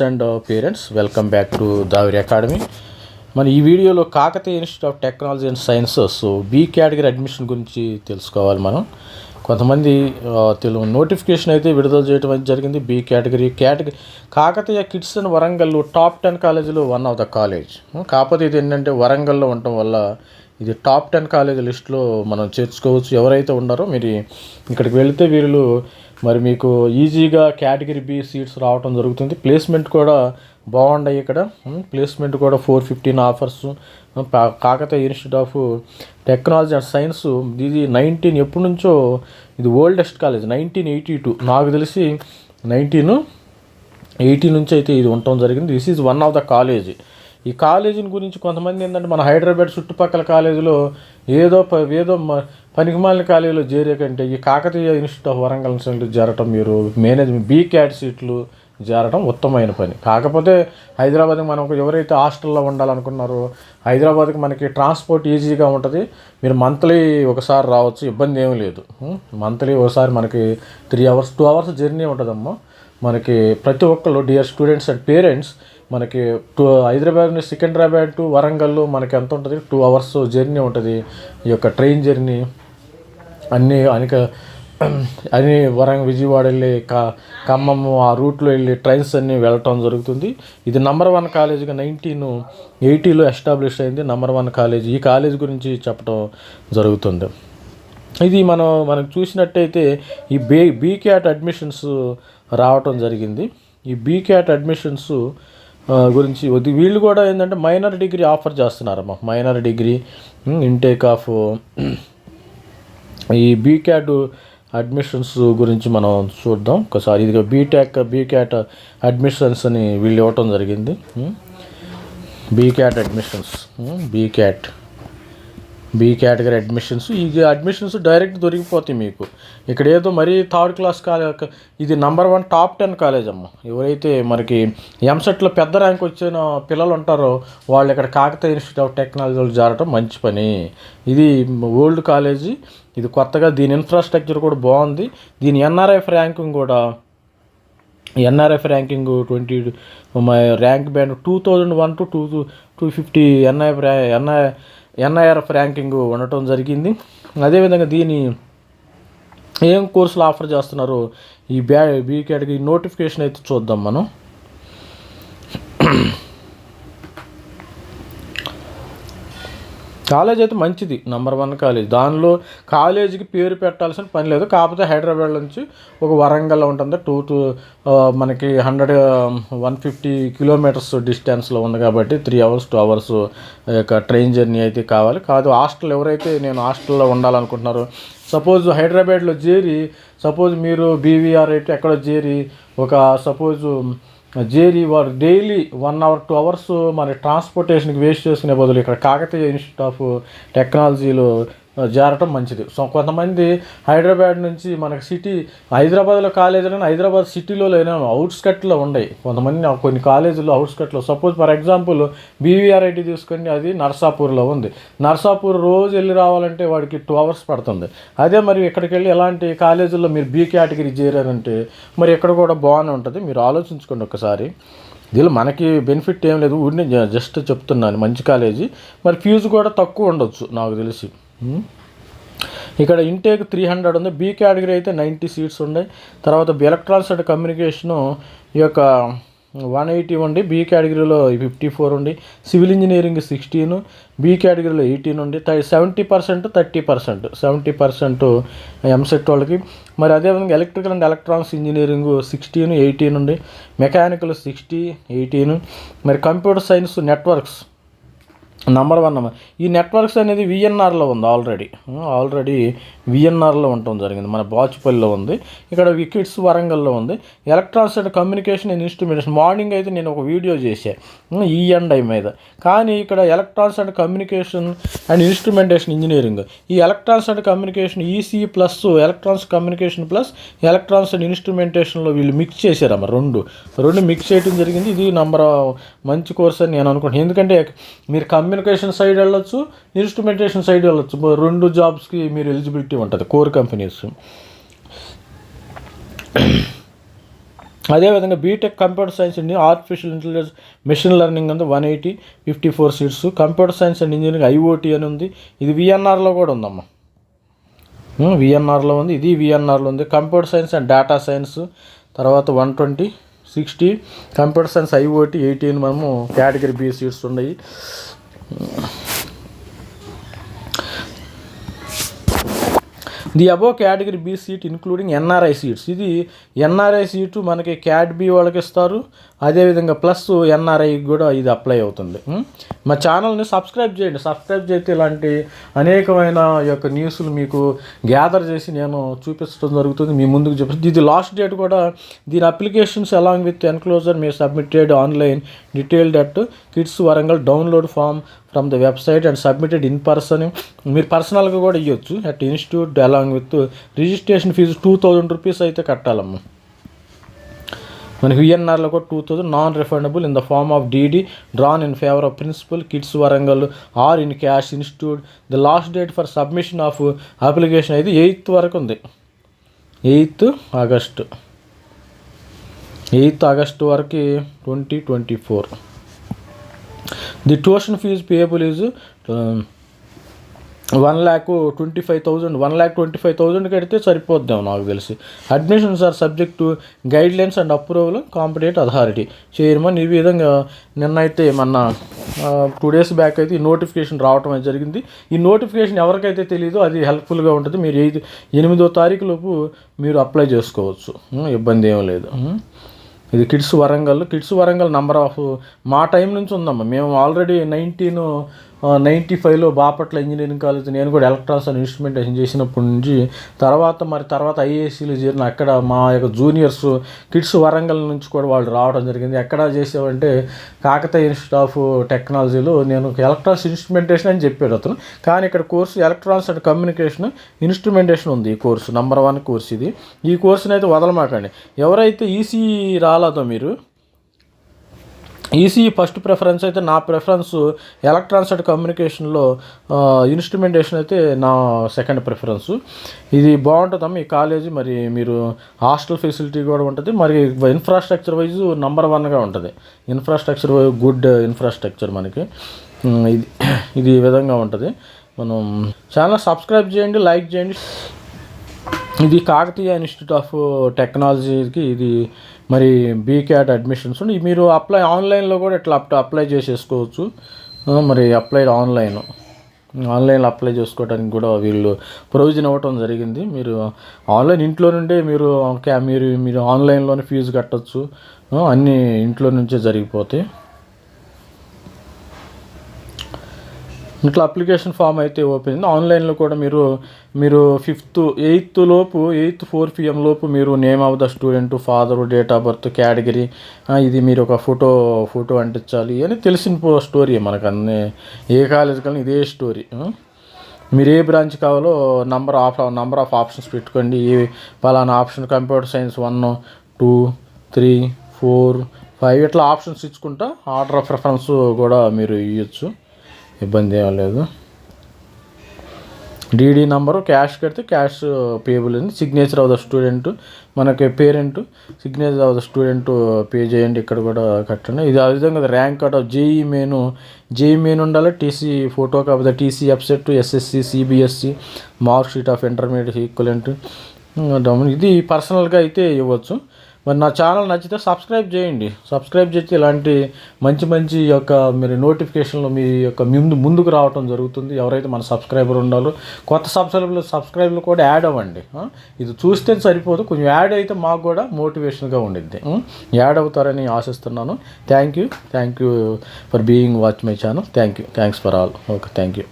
And parents, welcome back to Daviri academy. మన ఈ వీడియోలో Kakatiya institute of technology and sciences B category admission గురించి తెలుసుకోవాలి. మనం కొంతమంది నోటిఫికేషన్ అయితే విడుదల చేయడం జరిగింది. B category Kakatiya KITS and Warangal top 10 కాలేజీలో వన్ ఆఫ్ ద కాలేజ్. కాకపోతే ఇది ఏంటంటే వరంగల్లో ఉండటం వల్ల ఇది టాప్ 10 కాలేజ్ లిస్టులో మనం చేర్చుకోవచ్చు. ఎవరైతే ఉన్నారో మీరు ఇక్కడికి వెళితే వీళ్ళు మరి మీకు ఈజీగా కేటగిరీ బి సీట్స్ రావడం జరుగుతుంది. ప్లేస్మెంట్ కూడా బాగున్నాయి. ఇక్కడ ప్లేస్మెంట్ కూడా 415 offers. Kakatiya institute of technology and science ఇది ఎప్పటి నుంచో ఇది ఓల్డెస్ట్ కాలేజ్. 1982 నాకు తెలిసి 1980 నుంచి అయితే ఇది ఉండటం జరిగింది. This is one of the college. ఈ కాలేజీని గురించి కొంతమంది ఏంటంటే మన హైదరాబాద్ చుట్టుపక్కల కాలేజీలో ఏదో పనికిమాలిన కాలేజీలో చేరే కంటే ఈ కాకతీయ ఇన్స్టిట్యూట్ ఆఫ్ వరంగల్ చేరటం, మీరు మేనేజ్మెంట్ బీ క్యాట్ సీట్లు చేరడం ఉత్తమమైన పని. కాకపోతే హైదరాబాద్కి మనం ఎవరైతే హాస్టల్లో ఉండాలనుకున్నారో హైదరాబాద్కి మనకి ట్రాన్స్పోర్ట్ ఈజీగా ఉంటుంది. మీరు మంత్లీ ఒకసారి రావచ్చు, ఇబ్బంది ఏమీ లేదు. మంత్లీ ఒకసారి మనకి 3 అవర్స్ 2 అవర్స్ జర్నీ ఉంటుందమ్మా. మనకి ప్రతి ఒక్కళ్ళు డియర్ స్టూడెంట్స్ అండ్ పేరెంట్స్ మనకి హైదరాబాద్ నుంచి సికింద్రాబాద్ టు వరంగల్ మనకి ఎంత ఉంటుంది? 2 అవర్స్ జర్నీ ఉంటుంది. ఈ యొక్క ట్రైన్ జర్నీ అన్ని విజయవాడ వెళ్ళి ఖమ్మం ఆ రూట్లో వెళ్ళి ట్రైన్స్ అన్నీ వెళ్ళటం జరుగుతుంది. ఇది నెంబర్ 1 కాలేజీగా 1980లో ఎస్టాబ్లిష్ అయింది. Number 1 college. ఈ కాలేజ్ గురించి చెప్పడం జరుగుతుంది. ఇది మనం చూసినట్టయితే ఈ బీ క్యాట్ అడ్మిషన్స్ రావటం జరిగింది. ఈ బీ క్యాట్ అడ్మిషన్స్ గురించి వీళ్ళు కూడా ఏంటంటే మైనర్ డిగ్రీ ఆఫర్ చేస్తున్నారమ్మా. మైనర్ డిగ్రీ ఇంటేక్ ఆఫ్ ఈ బీ క్యాట్ అడ్మిషన్స్ గురించి మనం చూద్దాం ఒకసారి. ఇది బీ క్యాట్ అడ్మిషన్స్ అని వీళ్ళు ఇవ్వటం జరిగింది. B B category admissions. ఈ అడ్మిషన్స్ డైరెక్ట్ దొరికిపోతాయి మీకు. ఇక్కడ ఏదో మరీ 3rd క్లాస్ కాలేజ్. ఇది నెంబర్ 1 టాప్ 10 కాలేజ్ అమ్మ. ఎవరైతే మనకి ఎంసెట్లో పెద్ద ర్యాంక్ వచ్చిన పిల్లలు ఉంటారో వాళ్ళు ఇక్కడ కాకతీయ ఇన్స్టిట్యూట్ ఆఫ్ టెక్నాలజీలో జారటం మంచి పని. ఇది ఓల్డ్ కాలేజీ. ఇది కొత్తగా దీని ఇన్ఫ్రాస్ట్రక్చర్ కూడా బాగుంది. దీని NRF ranking 20 rank band 2001 to 250 NIRF ranking ఉండటం జరిగింది. అదేవిధంగా దీని ఏం కోర్సులు ఆఫర్ చేస్తున్నారో ఈ బీ కేటగిరీ నోటిఫికేషన్ అయితే చూద్దాం మనం. కాలేజ్ అయితే మంచిది, నెంబర్ 1 కాలేజ్. దానిలో కాలేజీకి పేరు పెట్టాల్సిన పని లేదు. కాకపోతే హైదరాబాద్ నుంచి ఒక వరంగల్ ఉంటుంది. మనకి 150 కిలోమీటర్స్ డిస్టెన్స్లో ఉంది కాబట్టి 3 అవర్స్ 2 అవర్స్ యొక్క ట్రైన్ జర్నీ అయితే కావాలి. కాదు హాస్టల్ ఎవరైతే నేను హాస్టల్లో ఉండాలనుకుంటున్నారో సపోజ్ హైదరాబాద్లో చేరి మీరు బీవీఆర్ అయితే ఎక్కడో చేరి వారు డైలీ 1 అవర్ 2 అవర్స్ మన ట్రాన్స్పోర్టేషన్కి వేస్ట్ చేసుకునే బదులు ఇక్కడ కాకతీయ ఇన్స్టిట్యూట్ ఆఫ్ టెక్నాలజీలో చేరటం మంచిది. సో కొంతమంది హైదరాబాద్ నుంచి మనకి హైదరాబాద్లో కాలేజీలు హైదరాబాద్ సిటీలో లేని అవుట్స్కట్లో ఉన్నాయి. కొన్ని కాలేజీలు అవుట్స్కట్లో సపోజ్ ఫర్ ఎగ్జాంపుల్ బీవీఆర్ఐటీ తీసుకొని అది నర్సాపూర్లో ఉంది. నర్సాపూర్ రోజు వెళ్ళి రావాలంటే వాడికి 2 అవర్స్ పడుతుంది. అదే మరి ఇక్కడికి వెళ్ళి ఎలాంటి కాలేజీల్లో మీరు బీ కేటగిరీ చేరారంటే మరి ఇక్కడ కూడా బాగానే ఉంటుంది. మీరు ఆలోచించుకోండి ఒకసారి. దీనిలో మనకి బెనిఫిట్ ఏం లేదు, ఊరిని జస్ట్ చెప్తున్నాను. మంచి కాలేజీ. మరి ఫీజు కూడా తక్కువ ఉండొచ్చు నాకు తెలిసి. ఇక్కడ ఇంటేక్ 300 ఉంది. బీ కేటగిరీ అయితే 90 సీట్స్ ఉన్నాయి. తర్వాత ఎలక్ట్రానిక్స్ అండ్ కమ్యూనికేషను ఈ యొక్క 180 ఉంది. బీ కేటగిరీలో 54 ఉంది. సివిల్ ఇంజనీరింగ్ 16, బీ కేటగిరీలో 18 ఉంది. 70% 30%, 70% ఎంసెట్ వాళ్ళకి. మరి అదేవిధంగా ఎలక్ట్రికల్ అండ్ ఎలక్ట్రానిక్స్ ఇంజనీరింగ్ 16, 18 ఉంది. మెకానికల్ 60, 18. మరి కంప్యూటర్ సైన్స్ నెట్వర్క్స్ నెంబర్ 1. ఈ నెట్వర్క్స్ అనేది విఎన్ఆర్లో ఉంది. ఆల్రెడీ విఎన్ఆర్లో ఉండటం జరిగింది. మన బాచుపల్లిలో ఉంది. ఇక్కడ కిడ్స్ వరంగల్లో ఉంది. Electronics and communication and instrumentation morning అయితే నేను ఒక వీడియో చేశాను ఈఎన్ఐ మీద. కానీ ఇక్కడ electronics and communication and instrumentation engineering, ఈ electronics and communication EC plus electronics communication plus electronics and ఇన్స్ట్రుమెంటేషన్లో వీళ్ళు మిక్స్ చేశారమ్మ. రెండు మిక్స్ చేయడం జరిగింది. ఇది మంచి కోర్స్ అని నేను అనుకుంటున్నాను. ఎందుకంటే మీరు కమ్యూనికేషన్ సైడ్ వెళ్ళొచ్చు, ఇన్స్ట్రుమెంటేషన్ సైడ్ వెళ్ళొచ్చు. 2 జాబ్స్కి మీరు ఎలిజిబిలిటీ ఉంటుంది కోర్ కంపెనీస్. అదేవిధంగా BTech computer science and artificial intelligence machine learning ఉంది 180, 54 seats. Computer science and engineering IoT అని ఉంది, ఇది విఎన్ఆర్లో కూడా ఉందమ్మా. విఎన్ఆర్లో ఉంది, ఇది విఎన్ఆర్లో ఉంది. Computer science and data science తర్వాత 120, 60. కంప్యూటర్ సైన్స్ ఐఓటీ 18 మనము కేటగిరీ బి సీట్స్ ఉన్నాయి. The above category B seat including NRI seats. ఇది ఎన్ఆర్ఐ సీటు మనకి క్యాట్ బి వాళ్ళకి ఇస్తారు, అదేవిధంగా ప్లస్ ఎన్ఆర్ఐ కూడా ఇది అప్లై అవుతుంది. మా ఛానల్ని సబ్స్క్రైబ్ చేయండి. సబ్స్క్రైబ్ చేస్తే ఇలాంటి అనేకమైన యొక్క న్యూస్లు మీకు గ్యాదర్ చేసి నేను చూపించడం జరుగుతుంది, మీ ముందుకు చూపిస్తుంది. ఇది లాస్ట్ డేట్ కూడా, దీని అప్లికేషన్స్ అలాంగ్ విత్ ఎన్క్లోజర్ మీ submitted online detailed at KITS Warangal download form from the website and submitted in person. మీరు పర్సనల్గా కూడా ఇవ్వచ్చు at institute along with registration fee 2000 rupees అయితే కట్టాలమ్మ. మనకి విఎన్ఆర్లో కూడా 2000 non refundable in the form of DD drawn in favour of principal KITS Warangal or in cash institute. The last date for submission of application అయితే 8th వరకు ఉంది, 8th August వరకు 2024. The tuition fee payable is 1,25,000. 1,25,000 కడితే సరిపోద్దాం నాకు తెలిసి. Admissions are subject to guidelines and approval competent authority chairman. ఈ విధంగా నిన్నైతే మొన్న 2 days బ్యాక్ అయితే ఈ నోటిఫికేషన్ రావటం అయితే జరిగింది. ఈ నోటిఫికేషన్ ఎవరికైతే తెలియదో అది హెల్ప్ఫుల్గా ఉంటుంది. మీరు 8వ తారీఖు లోపు మీరు అప్లై చేసుకోవచ్చు, ఇబ్బంది ఏం లేదు. ఇది కిడ్స్ వరంగల్ నంబర్ ఆఫ్ మా టైం నుంచి ఉందమ్మా. మేము ఆల్రెడీ 1995లో బాపట్ల ఇంజనీరింగ్ కాలేజ్ నేను కూడా ఎలక్ట్రానిక్స్ అండ్ ఇన్స్ట్రుమెంటేషన్ చేసినప్పటి నుంచి తర్వాత ఐఏఎస్సీలో చేరిన అక్కడ మా యొక్క జూనియర్స్ కిడ్స్ వరంగల్ నుంచి కూడా వాళ్ళు రావడం జరిగింది. ఎక్కడ చేసామంటే కాకతీయ ఇన్స్టిట్యూట్ ఆఫ్ టెక్నాలజీలో నేను ఎలక్ట్రానిక్స్ ఇన్స్ట్రుమెంటేషన్ అని చెప్పాడు అతను, కానీ ఇక్కడ course electronics and communication instrumentation ఉంది. ఈ కోర్సు నంబర్ 1 కోర్సు ఇది. ఈ కోర్సుని అయితే వదలమాకండి. ఎవరైతే ఈసీఈ రాలేదో మీరు, ఈసీఈ ఫస్ట్ ప్రిఫరెన్స్ అయితే నా ప్రిఫరెన్స్ ఎలక్ట్రానిక్స్ అండ్ కమ్యూనికేషన్లో ఇన్స్ట్రుమెంటేషన్ అయితే నా సెకండ్ ప్రిఫరెన్స్. ఇది బాగుంటుందమ్మా ఈ కాలేజీ. మరి మీరు హాస్టల్ ఫెసిలిటీ కూడా ఉంటుంది, మరి ఇన్ఫ్రాస్ట్రక్చర్ వైజ్ నంబర్ 1గా ఉంటుంది. ఇన్ఫ్రాస్ట్రక్చర్ గుడ్ ఇన్ఫ్రాస్ట్రక్చర్ మనకి ఇది ఈ విధంగా ఉంటుంది. మనం ఛానల్ సబ్స్క్రైబ్ చేయండి, లైక్ చేయండి. ఇది కాకతీయ ఇన్స్టిట్యూట్ ఆఫ్ టెక్నాలజీకి ఇది మరి బీక్యాట్ అడ్మిషన్స్ ఉండి మీరు ఆన్లైన్లో కూడా ఇట్లా అప్లై చేసేసుకోవచ్చు. మరి ఆన్లైన్లో అప్లై చేసుకోవడానికి కూడా వీళ్ళు ప్రొవిజన్ ఇవ్వటం జరిగింది. మీరు ఆన్లైన్ ఇంట్లో నుండే మీరు ఆన్లైన్లోనే ఫీజు కట్టచ్చు, అన్నీ ఇంట్లో నుంచే జరిగిపోతాయి. ఇట్లా అప్లికేషన్ ఫామ్ అయితే ఓపెన్ అయింది. ఆన్లైన్లో కూడా మీరు 8th 4 PM లోపు మీరు name of the student, father, date of birth, category, ఇది మీరు ఒక ఫోటో అంటించాలి అని తెలిసిన స్టోరీ. మనకు అన్నీ ఏ కాలేజ్ కానీ ఇదే స్టోరీ. మీరు ఏ బ్రాంచ్ కావాలో నంబర్ ఆఫ్ ఆప్షన్స్ పెట్టుకోండి. పలానా ఆప్షన్ కంప్యూటర్ సైన్స్ 1, 2, 3, 4, 5 ఇట్లా ఆప్షన్స్ ఇచ్చుకుంటా ఆర్డర్ ఆఫ్ ప్రిఫరెన్స్ కూడా మీరు ఇవ్వచ్చు, ఇబ్బంది ఏం లేదు. డీడీ నంబరు, క్యాష్ కడితే క్యాష్ పేబుల్ అని, సిగ్నేచర్ ఆఫ్ ద స్టూడెంట్, మనకి parent signature of the student pay చేయండి, ఇక్కడ కూడా కట్టండి. ఇది ఆ విధంగా rank card of JEE main ఉండాలి. టీసీ ఫోటో కాకపోతే TC ఎఫ్సెట్, SSC, CBSE, mark sheet of intermediate equivalent. ఇది పర్సనల్గా అయితే ఇవ్వచ్చు. మరి నా ఛానల్ నచ్చితే సబ్స్క్రైబ్ చేయండి. సబ్స్క్రైబ్ చేస్తే ఇలాంటి మంచి యొక్క మీరు నోటిఫికేషన్లు మీ యొక్క ముందుకు రావటం జరుగుతుంది. ఎవరైతే మన సబ్స్క్రైబర్ ఉండాలో కొత్త సబ్స్క్రైబర్లు కూడా యాడ్ అవ్వండి. ఇది చూస్తే సరిపోదు, కొంచెం యాడ్ అయితే మాకు కూడా మోటివేషన్గా ఉండిద్ది. యాడ్ అవుతారని ఆశిస్తున్నాను. Thank you for being watch my channel. Thanks for all. Okay, thank you.